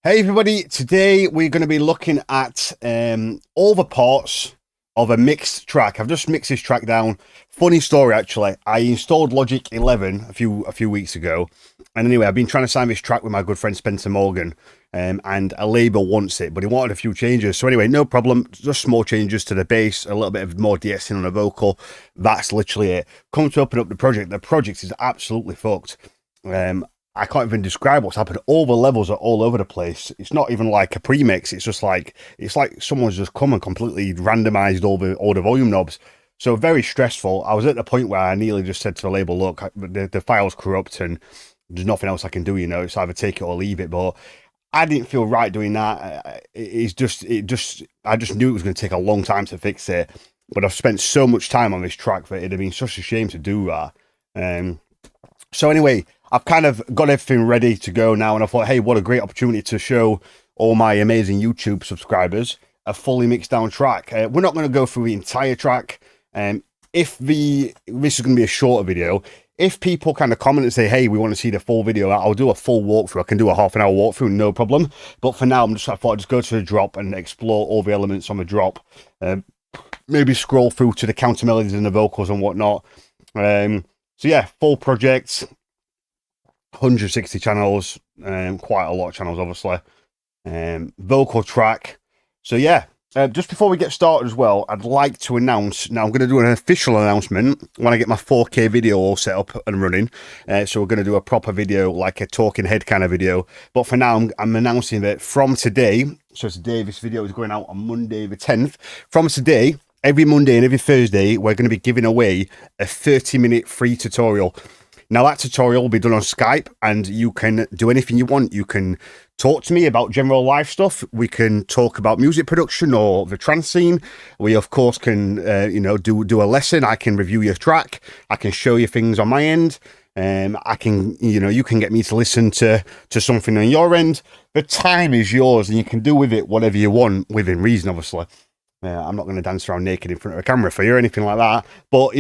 Hey everybody, today we're going to be looking at all the parts of a mixed track. I've just mixed this track down. Funny story actually, I installed Logic 11 a few weeks ago, and anyway I've been trying to sign this track with my good friend Spencer Morgan, and a label wants it, but he wanted a few changes. So anyway, no problem, just small changes to the bass, a little bit of more de-essing on the vocal. That's literally it. Come to open up the project is absolutely fucked. I can't even describe what's happened. All the levels are all over the place. It's not even like a pre-mix. It's just like, it's like someone's just come and completely randomized all the volume knobs. So very stressful. I was at the point where I nearly just said to the label, look, the file's corrupt and there's nothing else I can do, you know, it's either take it or leave it. But I didn't feel right doing that. I just knew it was going to take a long time to fix it. But I've spent so much time on this track that it'd have been such a shame to do that. So anyway, I've kind of got everything ready to go now, and I thought, hey, what a great opportunity to show all my amazing YouTube subscribers a fully mixed down track. We're not going to go through the entire track. This is going to be a shorter video. If people kind of comment and say, hey, we want to see the full video, I'll do a full walkthrough. I can do a half-an-hour walkthrough, no problem. But for now, I thought I'd just go to the drop and explore all the elements on the drop. Maybe scroll through to the counter melodies and the vocals and whatnot. So yeah, full project, 160 channels, quite a lot of channels, obviously. Vocal track. So yeah, just before we get started as well, I'd like to announce, now I'm going to do an official announcement when I get my 4K video all set up and running. So we're going to do a proper video, like a talking head kind of video. But for now, I'm announcing that from today, so today this video is going out on Monday the 10th. From today, every Monday and every Thursday, we're going to be giving away a 30-minute free tutorial. Now, that tutorial will be done on Skype, and you can do anything you want. You can talk to me about general life stuff. We can talk about music production or the trance scene. We, of course, can, do a lesson. I can review your track. I can show you things on my end. I can, you can get me to listen to something on your end. The time is yours, and you can do with it whatever you want, within reason, obviously. I'm not going to dance around naked in front of a camera for you or anything like that, but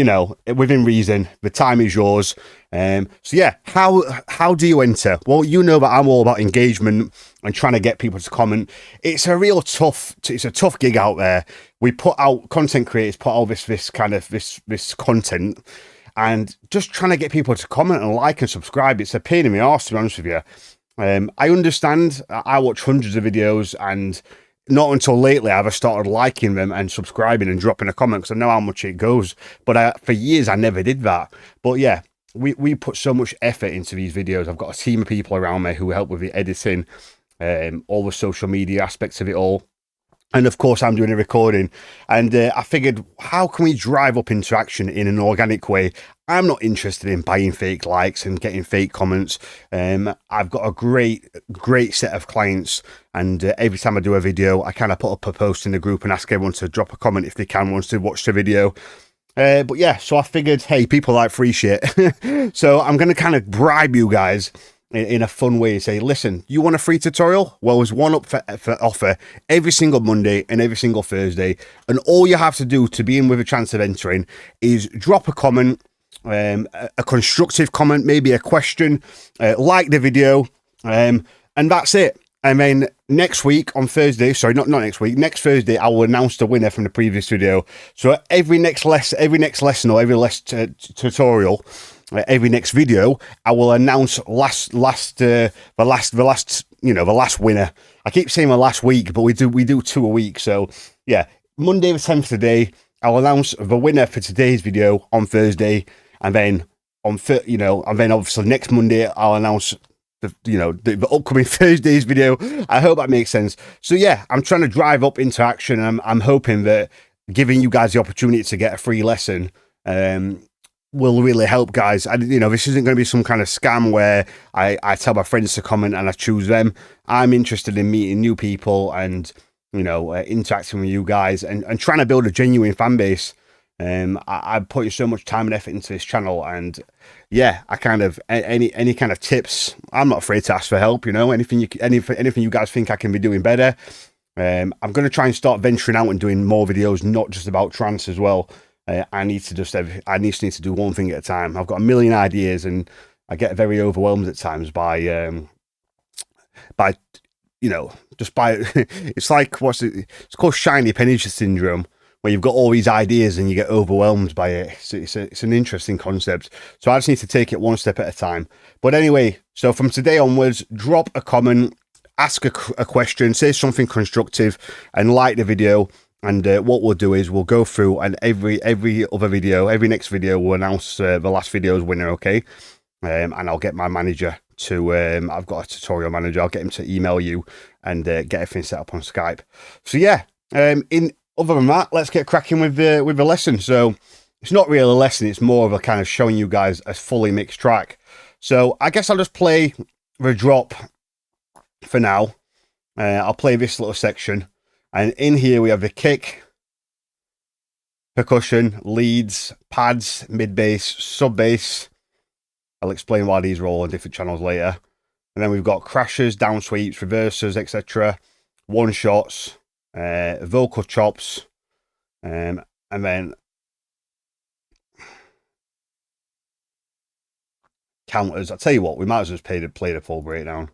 within reason, the time is yours. So yeah, how do you enter? Well, you know that I'm all about engagement and trying to get people to comment. It's a tough gig out there. We put out, content creators put out this content, and just trying to get people to comment and like and subscribe. It's a pain in the arse, to be honest with you. I understand. I watch hundreds of videos, and not until lately have I started liking them and subscribing and dropping a comment, because I know how much it goes. But for years, I never did that. But yeah, we put so much effort into these videos. I've got a team of people around me who help with the editing, all the social media aspects of it all. And of course, I'm doing a recording, and I figured, how can we drive up interaction in an organic way? I'm not interested in buying fake likes and getting fake comments. I've got a great set of clients, and every time I do a video, I kind of put up a post in the group and ask everyone to drop a comment if they can, once to watch the video. But yeah, so I figured, hey, people like free shit. So I'm going to kind of bribe you guys in a fun way. Say, listen, you want a free tutorial? Well, there's one up for offer every single Monday and every single Thursday. And all you have to do to be in with a chance of entering is drop a comment, a constructive comment, maybe a question, like the video, and that's it. And then next week on Thursday, sorry, not next week, next Thursday, I will announce the winner from the previous video. So every next lesson or every tutorial, every next video, I will announce the last winner. I keep saying the last week, but we do 2 a week. So yeah, Monday the 10th today, I'll announce the winner for today's video on Thursday, and then obviously next Monday I'll announce the upcoming Thursday's video. I hope that makes sense. So yeah, I'm trying to drive up interaction. I'm hoping that giving you guys the opportunity to get a free lesson will really help, guys. This isn't going to be some kind of scam where I tell my friends to comment and I choose them. I'm interested in meeting new people and interacting with you guys and trying to build a genuine fan base. I put so much time and effort into this channel, and yeah, I kind of any kind of tips. I'm not afraid to ask for help. Anything you guys think I can be doing better. I'm going to try and start venturing out and doing more videos, not just about trance as well. I need to do one thing at a time. I've got a million ideas, and I get very overwhelmed at times by you know, just by it's like it's called shiny penny syndrome, where you've got all these ideas and you get overwhelmed by it. It's an interesting concept. So I just need to take it one step at a time. But anyway, so from today onwards, drop a comment, ask a question, say something constructive, and like the video. And what we'll do is we'll go through, and every other video, every next video, we'll announce the last video's winner, okay? And I'll get my manager to, I've got a tutorial manager, I'll get him to email you and get everything set up on Skype. So yeah, other than that, let's get cracking with the lesson. So it's not really a lesson, it's more of a kind of showing you guys a fully mixed track. So I guess I'll just play the drop for now. I'll play this little section. And in here we have the kick, percussion, leads, pads, mid bass, sub bass. I'll explain why these roll on different channels later. And then we've got crashes, down sweeps, reversers, etc. One shots, vocal chops, and then counters. I'll tell you what, we might as well just play the full breakdown.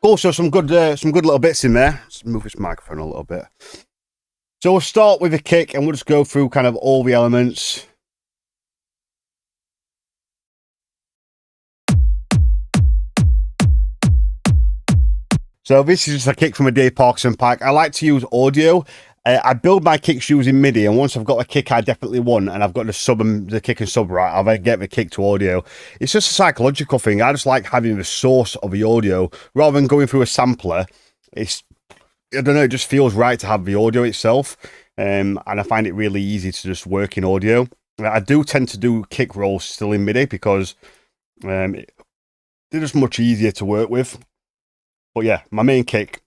Also, some good little bits in there. Let's move this microphone a little bit. So we'll start with a kick, and we'll just go through kind of all the elements. So this is just a kick from a Dave Parkinson pack. I like to use audio. I build my kicks using MIDI, and once I've got a kick I definitely want, and I've got the sub and the kick and sub right, I'll get the kick to audio. It's just a psychological thing. I just like having the source of the audio rather than going through a sampler. It's, I don't know, it just feels right to have the audio itself, and I find it really easy to just work in audio. I do tend to do kick rolls still in MIDI because they're just much easier to work with. But yeah, my main kick.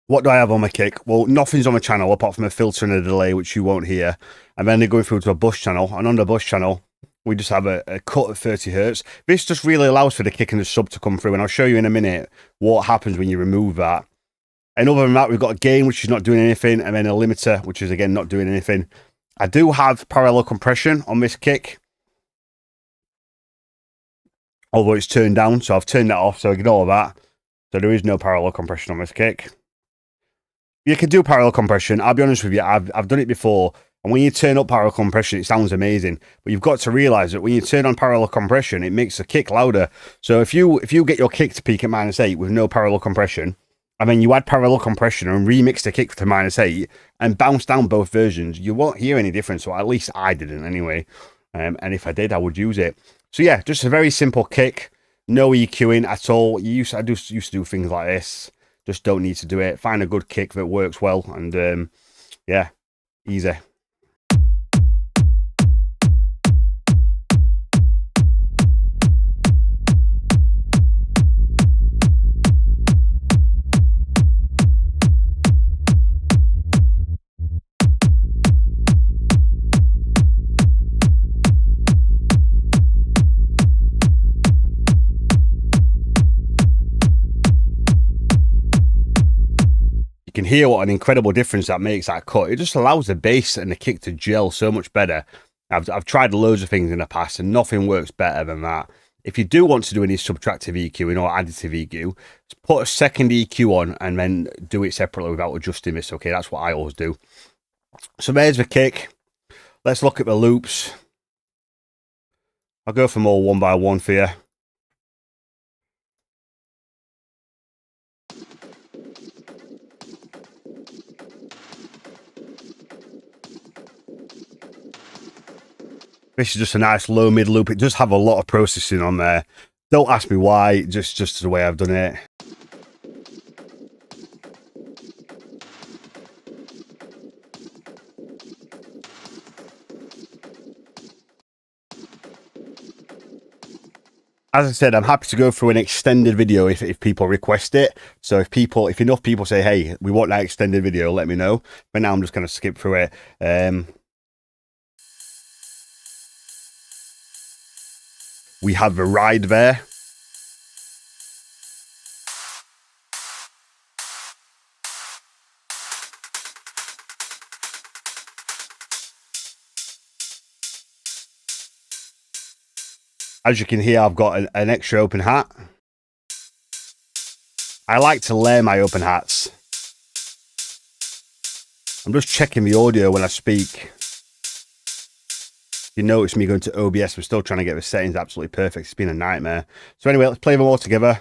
What do I have on my kick? Well, nothing's on the channel apart from a filter and a delay, which you won't hear. And then they're going through to a bus channel. And on the bus channel, we just have a cut at 30 hertz. This just really allows for the kick and the sub to come through. And I'll show you in a minute what happens when you remove that. And other than that, we've got a gain, which is not doing anything. And then a limiter, which is, again, not doing anything. I do have parallel compression on this kick, although it's turned down. So I've turned that off, so ignore that. So there is no parallel compression on this kick. You can do parallel compression. I'll be honest with you, I've done it before. And when you turn up parallel compression, it sounds amazing. But you've got to realise that when you turn on parallel compression, it makes the kick louder. So if you get your kick to peak at -8 with no parallel compression, and then you add parallel compression and remix the kick to -8 and bounce down both versions, you won't hear any difference. Or at least I didn't anyway. And if I did, I would use it. So yeah, just a very simple kick. No EQing at all. I just used to do things like this. Just don't need to do it. Find a good kick that works well, and yeah, easy. can hear what an incredible difference that makes, that cut. It just allows the bass and the kick to gel so much better. I've tried loads of things in the past and nothing works better than that. If you do want to do any subtractive EQing or additive EQ, put a second EQ on and then do it separately without adjusting this. Okay, that's what I always do. So there's the kick. Let's look at the loops. I'll go for more one by one for you. This is just a nice low mid loop. It does have a lot of processing on there. Don't ask me why, just the way I've done it. As I said, I'm happy to go through an extended video if people request it. So if enough people say, hey, we want that extended video, let me know. But now I'm just going to skip through it. We have a ride there. As you can hear, I've got an extra open hat. I like to layer my open hats. I'm just checking the audio when I speak. You notice me going to OBS, I'm still trying to get the settings absolutely perfect. It's been a nightmare. So anyway, let's play them all together.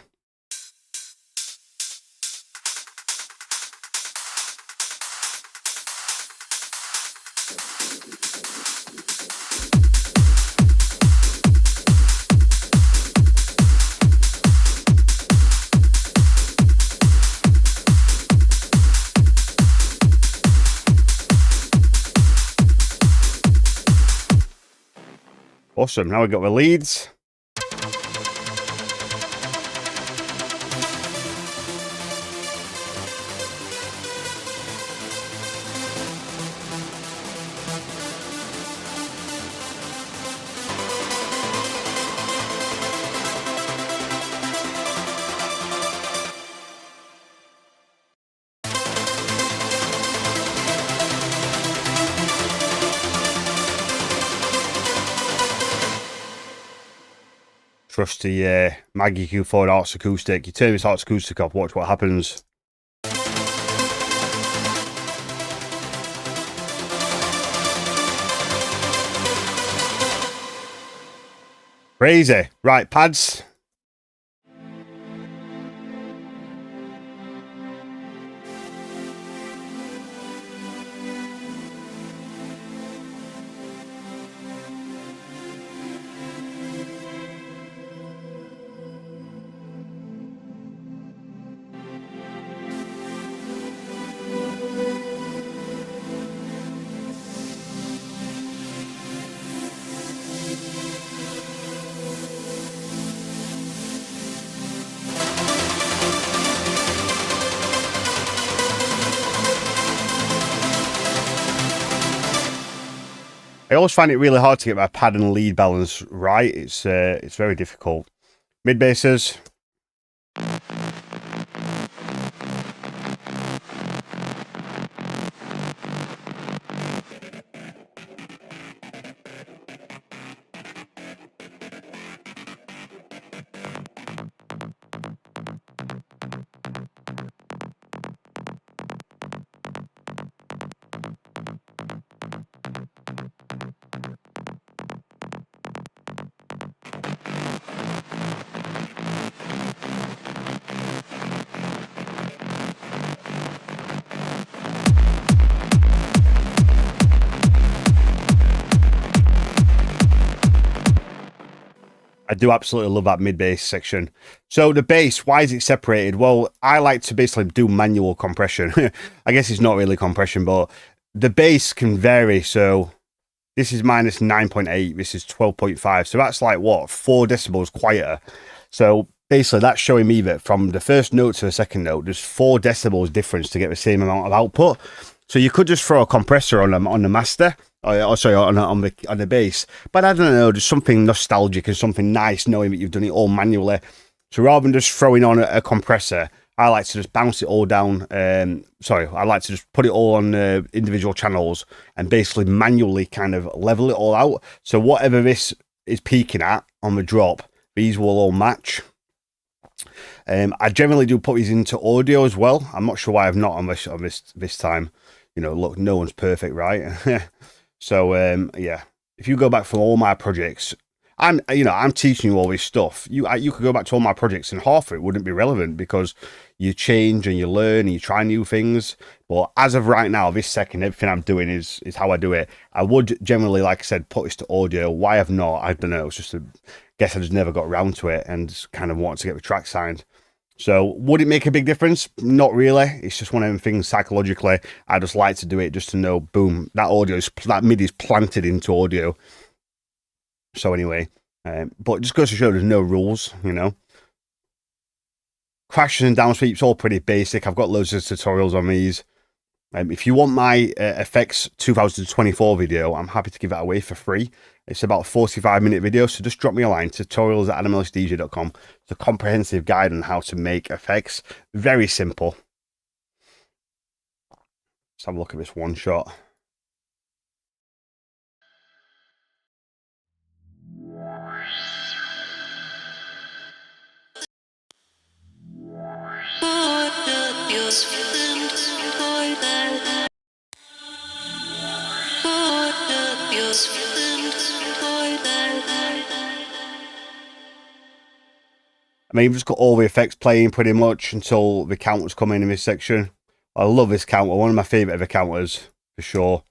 Awesome, now we've got the leads. Trusty Maggie Q4 Arts Acoustic. You turn this Arts Acoustic off, watch what happens. Crazy. Right, pads. I always find it really hard to get my pad and lead balance right. It's very difficult. Mid basses. I do absolutely love that mid bass section. So the bass, why is it separated? Well, I like to basically do manual compression. I guess it's not really compression, but the bass can vary. So this is minus 9.8, this is 12.5. So that's like what, 4 decibels quieter. So basically that's showing me that from the first note to the second note, there's 4 decibels difference to get the same amount of output. So you could just throw a compressor on the master, or sorry, on the bass. But I don't know, there's something nostalgic and something nice knowing that you've done it all manually. So rather than just throwing on a compressor, I like to just bounce it all down. I like to just put it all on individual channels and basically manually kind of level it all out. So whatever this is peaking at on the drop, these will all match. I generally do put these into audio as well. I'm not sure why I've not on this time. You know, look, no one's perfect, right? So yeah, if you go back from all my projects, I'm teaching you all this stuff. You could go back to all my projects and half of it wouldn't be relevant because you change and you learn and you try new things. But as of right now, this second, everything I'm doing is how I do it. I would generally, like I said, put this to audio. Why I've not, I don't know. It's just guess I just never got around to it and kind of wanted to get the track signed. So would it make a big difference? Not really. It's just one of them things psychologically. I just like to do it just to know, boom, that MIDI is planted into audio. So anyway, but just goes to show there's no rules, you know. Crashes and downsweeps, all pretty basic. I've got loads of tutorials on these. If you want my effects 2024 video, I'm happy to give that away for free. It's about a 45-minute video, so just drop me a line, tutorials@adamellisdj.com. It's a comprehensive guide on how to make effects. Very simple. Let's have a look at this one shot. I mean, you've just got all the effects playing pretty much until the counters come in this section. I love this counter, one of my favourite ever counters, for sure.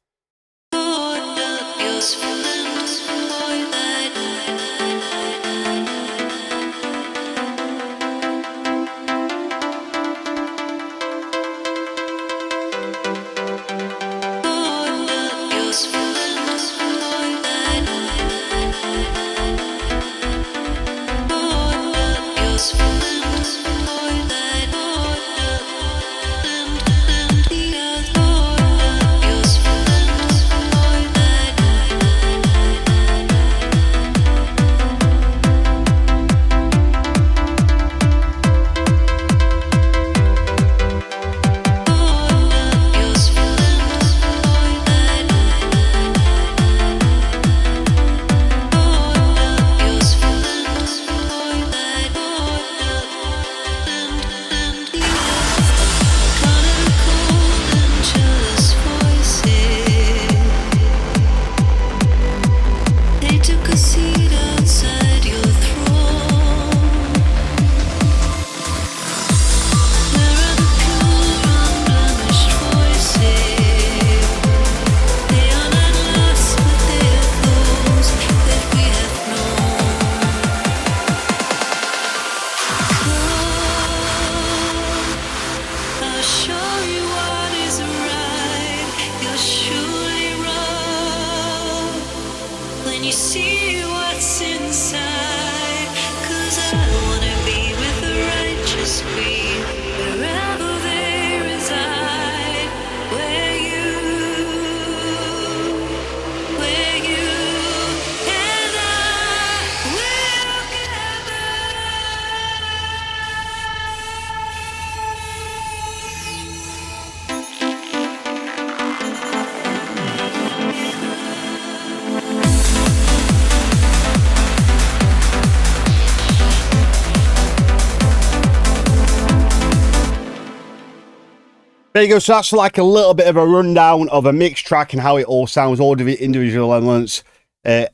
There you go, so that's like a little bit of a rundown of a mixed track and how it all sounds, all the individual elements,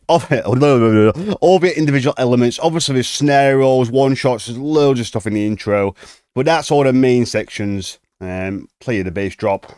all the individual elements. Obviously there's snare rolls, one shots, there's loads of stuff in the intro, but that's all the main sections. Play the bass drop.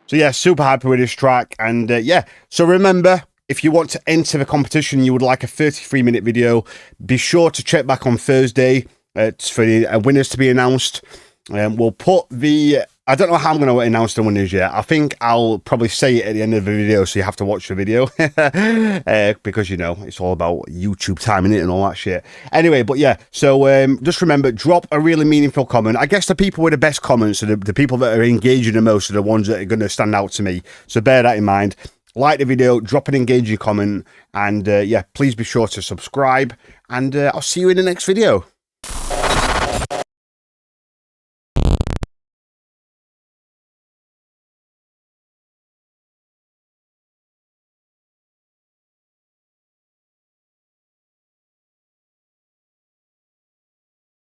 So yeah, super happy with this track. And yeah, so remember, if you want to enter the competition, you would like a 33-minute video, be sure to check back on Thursday for the winners to be announced. We'll put the I don't know how I'm going to announce the winners yet. I think I'll probably say it at the end of the video, so you have to watch the video. Because, you know, it's all about YouTube timing it and all that shit. Anyway, but yeah, so just remember, drop a really meaningful comment. I guess the people with the best comments, are the people that are engaging the most, are the ones that are going to stand out to me. So bear that in mind. Like the video, drop an engaging comment, and yeah, please be sure to subscribe, and I'll see you in the next video.